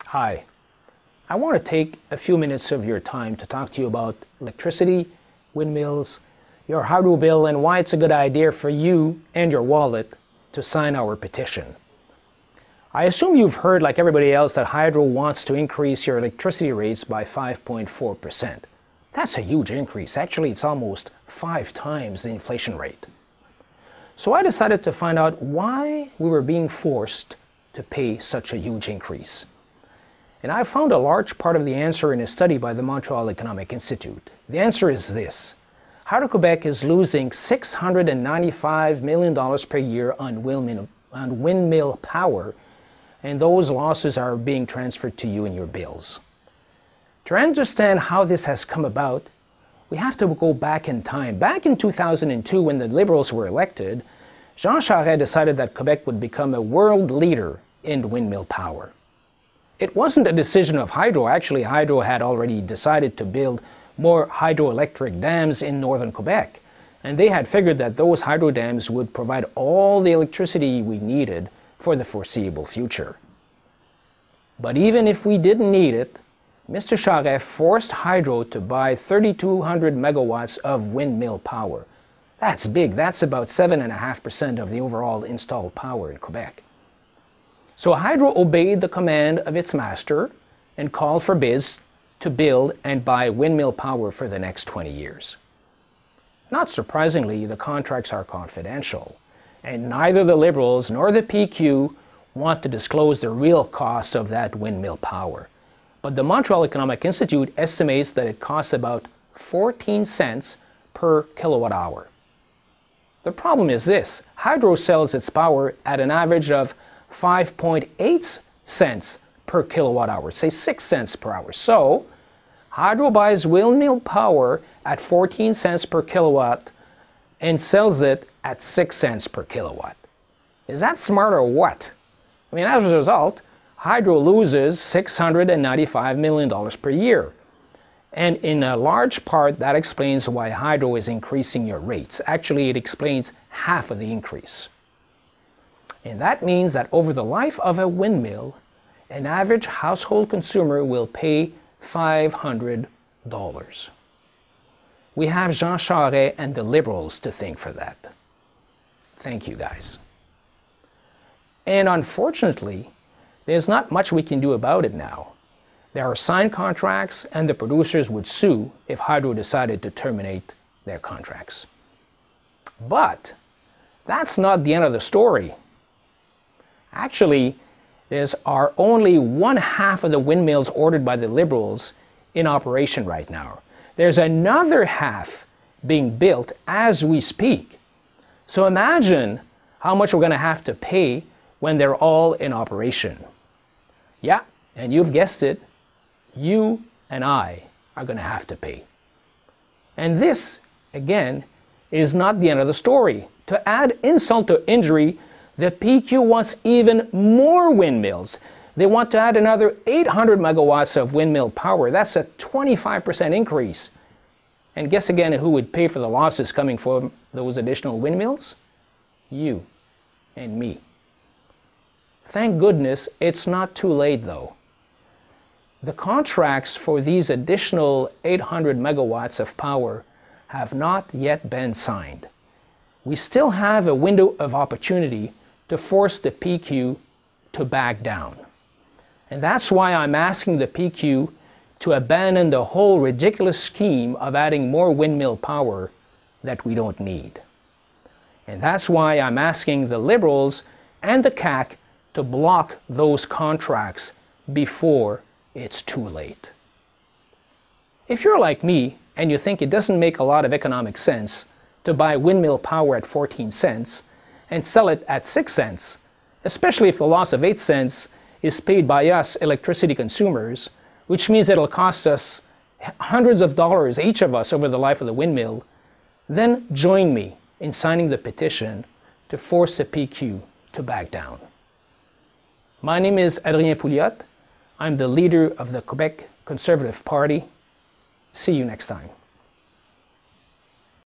Hi, I want to take a few minutes of your time to talk to you about electricity, windmills, your hydro bill, and why it's a good idea for you and your wallet to sign our petition. I assume you've heard, like everybody else, that hydro wants to increase your electricity rates by 5.4%. That's a huge increase. Actually, it's almost 5 times the inflation rate. So I decided to find out why we were being forced to pay such a huge increase. And I found a large part of the answer in a study by the Montreal Economic Institute. The answer is this. Hydro-Quebec is losing $695 million per year on windmill power, and those losses are being transferred to you in your bills. To understand how this has come about, we have to go back in time. Back in 2002, when the Liberals were elected, Jean Charest decided that Quebec would become a world leader in windmill power. It wasn't a decision of Hydro. Actually, Hydro had already decided to build more hydroelectric dams in northern Quebec, and they had figured that those hydro dams would provide all the electricity we needed for the foreseeable future. But even if we didn't need it, Mr. Charest forced Hydro to buy 3,200 megawatts of windmill power. That's big. That's about 7.5% of the overall installed power in Quebec. So Hydro obeyed the command of its master and called for bids to build and buy windmill power for the next 20 years. Not surprisingly, the contracts are confidential, and neither the Liberals nor the PQ want to disclose the real cost of that windmill power. But the Montreal Economic Institute estimates that it costs about 14 cents per kilowatt hour. The problem is this: Hydro sells its power at an average of 5.8 cents per kilowatt hour, say 6 cents per hour. So Hydro buys windmill power at 14 cents per kilowatt and sells it at 6 cents per kilowatt. Is that smart or what? I mean, as a result, Hydro loses $695 million per year. And in a large part, that explains why Hydro is increasing your rates. Actually, it explains half of the increase. And that means that over the life of a windmill, an average household consumer will pay $500. We have Jean Charest and the Liberals to thank for that. Thank you, guys. And unfortunately, there's not much we can do about it now. There are signed contracts, and the producers would sue if Hydro decided to terminate their contracts. But that's not the end of the story. Actually, there are only 1/2 of the windmills ordered by the Liberals in operation right now. There's another half being built as we speak. So imagine how much we're going to have to pay when they're all in operation. Yeah, and you've guessed it, you and I are going to have to pay. And this, again, is not the end of the story. To add insult to injury, the PQ wants even more windmills. They want to add another 800 megawatts of windmill power. That's a 25% increase. And guess again who would pay for the losses coming from those additional windmills? You and me. Thank goodness it's not too late though. The contracts for these additional 800 megawatts of power have not yet been signed. We still have a window of opportunity to force the PQ to back down. And that's why I'm asking the PQ to abandon the whole ridiculous scheme of adding more windmill power that we don't need. And that's why I'm asking the Liberals and the CAQ to block those contracts before it's too late. If you're like me and you think it doesn't make a lot of economic sense to buy windmill power at 14 cents and sell it at 6 cents, especially if the loss of 8 cents is paid by us electricity consumers, which means it'll cost us hundreds of dollars each of us over the life of the windmill, then join me in signing the petition to force the PQ to back down. My name is Adrien Pouliot. I'm the leader of the Quebec Conservative Party. See you next time.